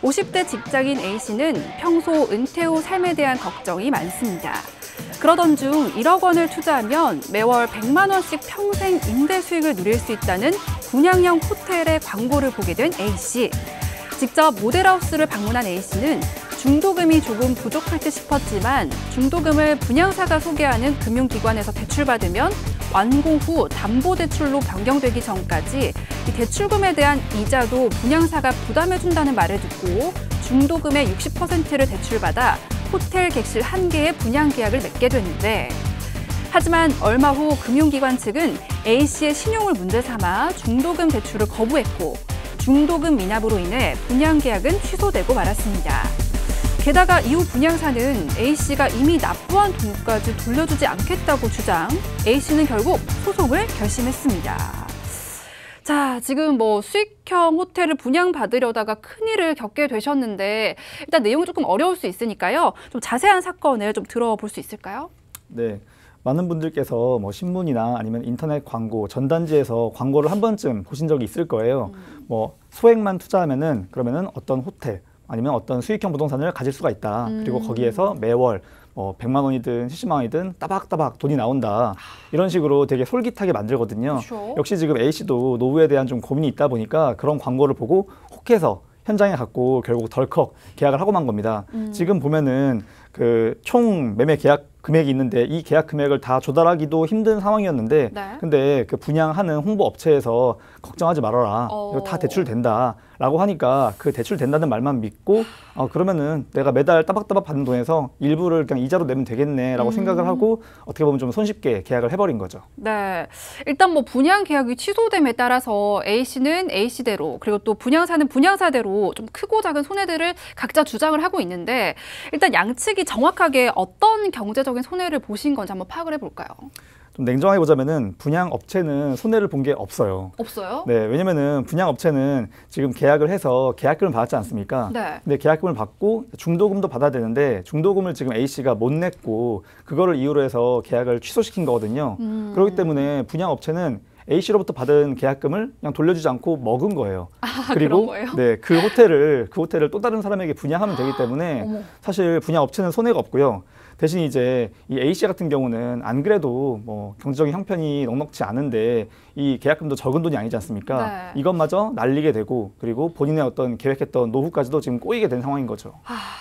50대 직장인 A씨는 평소 은퇴 후 삶에 대한 걱정이 많습니다. 그러던 중 1억 원을 투자하면 매월 100만 원씩 평생 임대 수익을 누릴 수 있다는 분양형 호텔의 광고를 보게 된 A씨. 직접 모델하우스를 방문한 A씨는 중도금이 조금 부족할 듯 싶었지만 중도금을 분양사가 소개하는 금융기관에서 대출받으면 완공 후 담보대출로 변경되기 전까지 이 대출금에 대한 이자도 분양사가 부담해준다는 말을 듣고 중도금의 60%를 대출받아 호텔 객실 1개의 분양 계약을 맺게 됐는데 하지만 얼마 후 금융기관 측은 A씨의 신용을 문제 삼아 중도금 대출을 거부했고 중도금 미납으로 인해 분양 계약은 취소되고 말았습니다. 게다가 이후 분양사는 A씨가 이미 납부한 돈까지 돌려주지 않겠다고 주장, A씨는 결국 소송을 결심했습니다. 자, 지금 수익형 호텔을 분양받으려다가 큰일을 겪게 되셨는데 일단 내용이 조금 어려울 수 있으니까요. 좀 자세한 사건을 좀 들어볼 수 있을까요? 네. 많은 분들께서 신문이나 아니면 인터넷 광고, 전단지에서 광고를 한 번쯤 보신 적이 있을 거예요. 소액만 투자하면은 그러면은 어떤 호텔 아니면 어떤 수익형 부동산을 가질 수가 있다. 그리고 거기에서 매월 100만 원이든 70만 원이든 따박따박 돈이 나온다. 이런 식으로 되게 솔깃하게 만들거든요. 그렇죠. 역시 지금 A씨도 노후에 대한 좀 고민이 있다 보니까 그런 광고를 보고 혹해서 현장에 갔고 결국 덜컥 계약을 하고 만 겁니다. 지금 보면은 그 총 매매 계약 금액이 있는데 이 계약 금액을 다 조달하기도 힘든 상황이었는데 네. 근데 그 분양하는 홍보 업체에서 걱정하지 말아라. 이거 다 대출된다. 라고 하니까 그 대출된다는 말만 믿고 그러면은 내가 매달 따박따박 받는 돈에서 일부를 그냥 이자로 내면 되겠네 라고 생각을 하고 어떻게 보면 좀 손쉽게 계약을 해버린 거죠. 네, 일단 분양 계약이 취소됨에 따라서 A씨는 A씨대로 그리고 또 분양사는 분양사대로 좀 크고 작은 손해들을 각자 주장을 하고 있는데 일단 양측이 정확하게 어떤 경제적인 손해를 보신 건지 한번 파악을 해볼까요? 좀 냉정하게 보자면은 분양 업체는 손해를 본 게 없어요. 없어요? 네, 왜냐면은 분양 업체는 지금 계약을 해서 계약금을 받았지 않습니까? 네. 근데 계약금을 받고 중도금도 받아야 되는데 중도금을 지금 A씨가 못 냈고 그거를 이유로 해서 계약을 취소시킨 거거든요. 그렇기 때문에 분양 업체는 A씨로부터 받은 계약금을 그냥 돌려주지 않고 먹은 거예요. 그리고 그런 거예요? 네, 그 호텔을 또 다른 사람에게 분양하면 되기 때문에 어머. 사실 분양 업체는 손해가 없고요. 대신 이제 이 A씨 같은 경우는 안 그래도 경제적인 형편이 넉넉지 않은데 이 계약금도 적은 돈이 아니지 않습니까? 네. 이것마저 날리게 되고 그리고 본인의 어떤 계획했던 노후까지도 지금 꼬이게 된 상황인 거죠.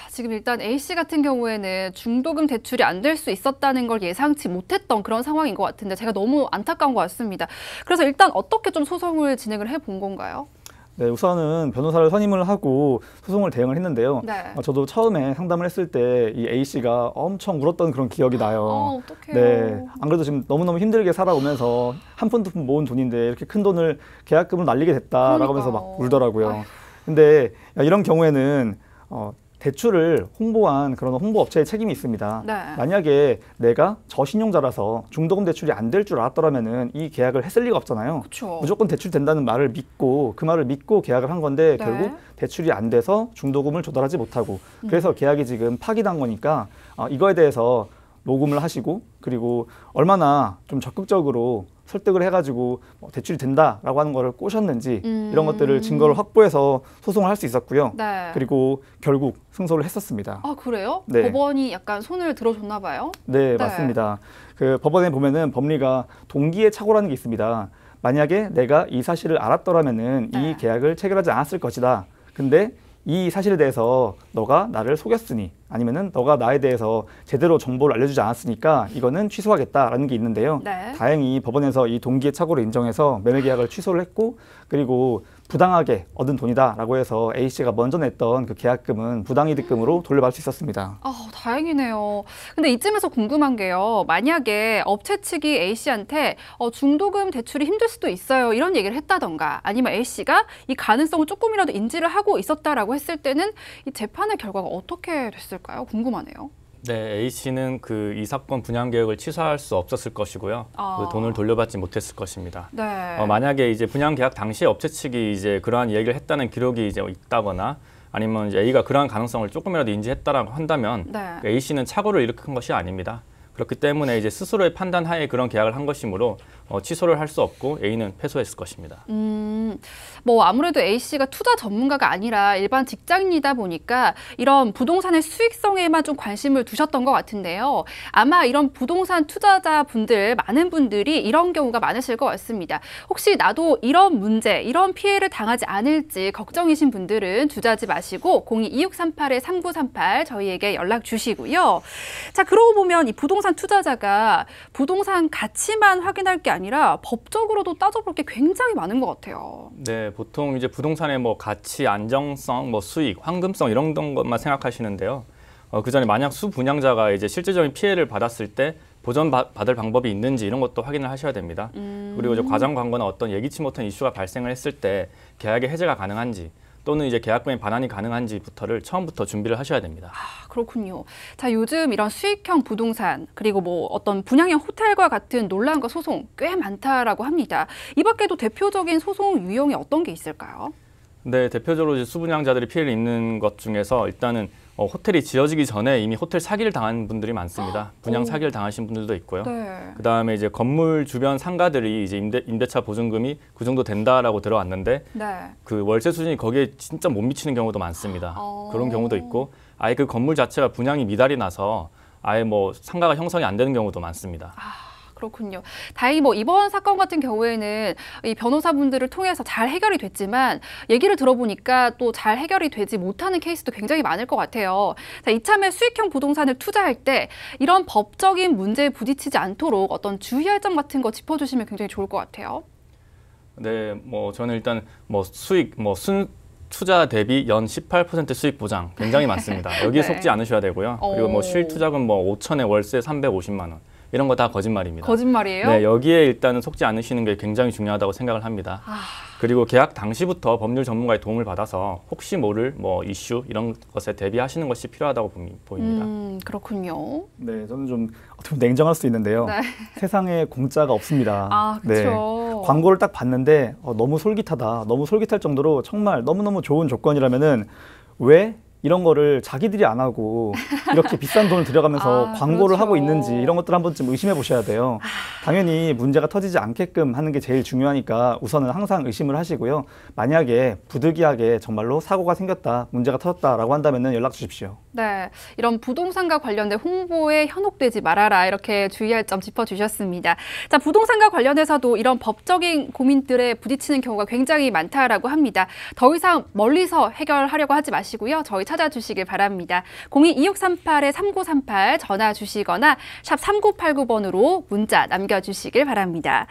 지금 일단 A씨 같은 경우에는 중도금 대출이 안 될 수 있었다는 걸 예상치 못했던 그런 상황인 것 같은데 제가 너무 안타까운 것 같습니다. 그래서 일단 어떻게 좀 소송을 진행을 해본 건가요? 네, 우선은 변호사를 선임을 하고 소송을 대응을 했는데요. 네. 저도 처음에 상담을 했을 때 이 A씨가 엄청 울었던 그런 기억이 나요. 어떡해요. 네, 안 그래도 지금 너무너무 힘들게 살아오면서 한 푼 두 푼 모은 돈인데 이렇게 큰 돈을 계약금으로 날리게 됐다라고 하면서 막 울더라고요. 아휴. 근데 이런 경우에는 대출을 홍보한 그런 홍보 업체의 책임이 있습니다. 네. 만약에 내가 저신용자라서 중도금 대출이 안 될 줄 알았더라면은 이 계약을 했을 리가 없잖아요. 그쵸. 무조건 대출된다는 말을 믿고 그 말을 믿고 계약을 한 건데 네. 결국 대출이 안 돼서 중도금을 조달하지 못하고 그래서 계약이 지금 파기된 거니까 이거에 대해서 녹음을 하시고 그리고 얼마나 좀 적극적으로 설득을 해가지고 대출이 된다라고 하는 거를 꼬셨는지 이런 것들을 증거를 확보해서 소송을 할 수 있었고요. 네. 그리고 결국 승소를 했었습니다. 그래요? 네. 법원이 약간 손을 들어줬나 봐요? 네, 맞습니다. 그 법원에 보면은 법리가 동기의 착오라는 게 있습니다. 만약에 내가 이 사실을 알았더라면은 네. 이 계약을 체결하지 않았을 것이다. 근데 이 사실에 대해서 너가 나를 속였으니 아니면은 너가 나에 대해서 제대로 정보를 알려주지 않았으니까 이거는 취소하겠다라는 게 있는데요. 네. 다행히 법원에서 이 동기의 착오를 인정해서 매매 계약을 취소를 했고 그리고 부당하게 얻은 돈이다라고 해서 A씨가 먼저 냈던 그 계약금은 부당이득금으로 돌려받을 수 있었습니다. 다행이네요. 근데 이쯤에서 궁금한 게요. 만약에 업체 측이 A씨한테 중도금 대출이 힘들 수도 있어요. 이런 얘기를 했다던가 아니면 A씨가 이 가능성을 조금이라도 인지를 하고 있었다라고 했을 때는 이 재판의 결과가 어떻게 됐을까요? 궁금하네요. 네, A씨는 이 사건 분양 계획을 취소할 수 없었을 것이고요. 그 돈을 돌려받지 못했을 것입니다. 네. 만약에 이제 분양 계약 당시에 업체 측이 이제 그러한 얘기를 했다는 기록이 이제 있다거나 아니면 이제 A가 그러한 가능성을 조금이라도 인지했다라고 한다면 네. A씨는 착오를 일으킨 것이 아닙니다. 그렇기 때문에 이제 스스로의 판단하에 그런 계약을 한 것이므로 취소를 할 수 없고 A는 패소했을 것입니다. 뭐 아무래도 A씨가 투자 전문가가 아니라 일반 직장인이다 보니까 이런 부동산의 수익성에만 좀 관심을 두셨던 것 같은데요. 아마 이런 부동산 투자자분들, 많은 분들이 이런 경우가 많으실 것 같습니다. 혹시 나도 이런 문제, 이런 피해를 당하지 않을지 걱정이신 분들은 투자하지 마시고 02-2638-3938 저희에게 연락 주시고요. 자, 그러고 보면 이 부동산 투자자가 부동산 가치만 확인할 게 아니라 법적으로도 따져볼 게 굉장히 많은 것 같아요. 네, 보통 이제 부동산의 뭐 가치, 안정성, 뭐 수익, 황금성 이런 것만 생각하시는데요. 그 전에 만약 수분양자가 이제 실질적인 피해를 받았을 때 보전받을 방법이 있는지 이런 것도 확인을 하셔야 됩니다. 그리고 이제 과장 광고나 어떤 예기치 못한 이슈가 발생을 했을 때 계약의 해제가 가능한지 또는 이제 계약금의 반환이 가능한지부터를 처음부터 준비를 하셔야 됩니다. 아, 그렇군요. 자, 요즘 이런 수익형 부동산 그리고 뭐 어떤 분양형 호텔과 같은 논란과 소송 꽤 많다라고 합니다. 이 밖에도 대표적인 소송 유형이 어떤 게 있을까요? 네, 대표적으로 이제 수분양자들이 피해를 입는 것 중에서 일단은 호텔이 지어지기 전에 이미 호텔 사기를 당한 분들이 많습니다. 분양 사기를 당하신 분들도 있고요. 네. 그다음에 이제 건물 주변 상가들이 이제 임대차 보증금이 그 정도 된다라고 들어왔는데 네. 그 월세 수준이 거기에 진짜 못 미치는 경우도 많습니다. 그런 경우도 있고 아예 그 건물 자체가 분양이 미달이 나서 아예 뭐 상가가 형성이 안 되는 경우도 많습니다. 그렇군요. 다행히 뭐 이번 사건 같은 경우에는 이 변호사분들을 통해서 잘 해결이 됐지만 얘기를 들어보니까 또 잘 해결이 되지 못하는 케이스도 굉장히 많을 것 같아요. 자, 이참에 수익형 부동산을 투자할 때 이런 법적인 문제에 부딪히지 않도록 어떤 주의할 점 같은 거 짚어주시면 굉장히 좋을 것 같아요. 네, 뭐 저는 일단 뭐 수익, 뭐 투자 대비 연 18% 수익 보장 굉장히 많습니다. 여기에 네. 속지 않으셔야 되고요. 그리고 뭐 실투자금 뭐 5천에 월세 350만 원. 이런 거 다 거짓말입니다. 거짓말이에요? 네, 여기에 일단은 속지 않으시는 게 굉장히 중요하다고 생각을 합니다. 그리고 계약 당시부터 법률 전문가의 도움을 받아서 혹시 모를 뭐 이슈 이런 것에 대비하시는 것이 필요하다고 보입니다. 그렇군요. 네, 저는 좀 어떻게 보면 냉정할 수 있는데요. 네. 세상에 공짜가 없습니다. 아, 그렇죠. 광고를 딱 봤는데 너무 솔깃하다. 너무 솔깃할 정도로 정말 너무너무 좋은 조건이라면은 왜 이런 거를 자기들이 안 하고 이렇게 비싼 돈을 들여가면서 광고를 그렇죠. 하고 있는지 이런 것들 한번 좀 의심해 보셔야 돼요. 당연히 문제가 터지지 않게끔 하는 게 제일 중요하니까 우선은 항상 의심을 하시고요. 만약에 부득이하게 정말로 사고가 생겼다, 문제가 터졌다라고 한다면은 연락 주십시오. 네, 이런 부동산과 관련된 홍보에 현혹되지 말아라 이렇게 주의할 점 짚어주셨습니다. 자, 부동산과 관련해서도 이런 법적인 고민들에 부딪히는 경우가 굉장히 많다라고 합니다. 더 이상 멀리서 해결하려고 하지 마시고요. 저희 찾아주시길 바랍니다. 02-2638-3938 전화 주시거나 샵 3989번으로 문자 남겨주시길 바랍니다.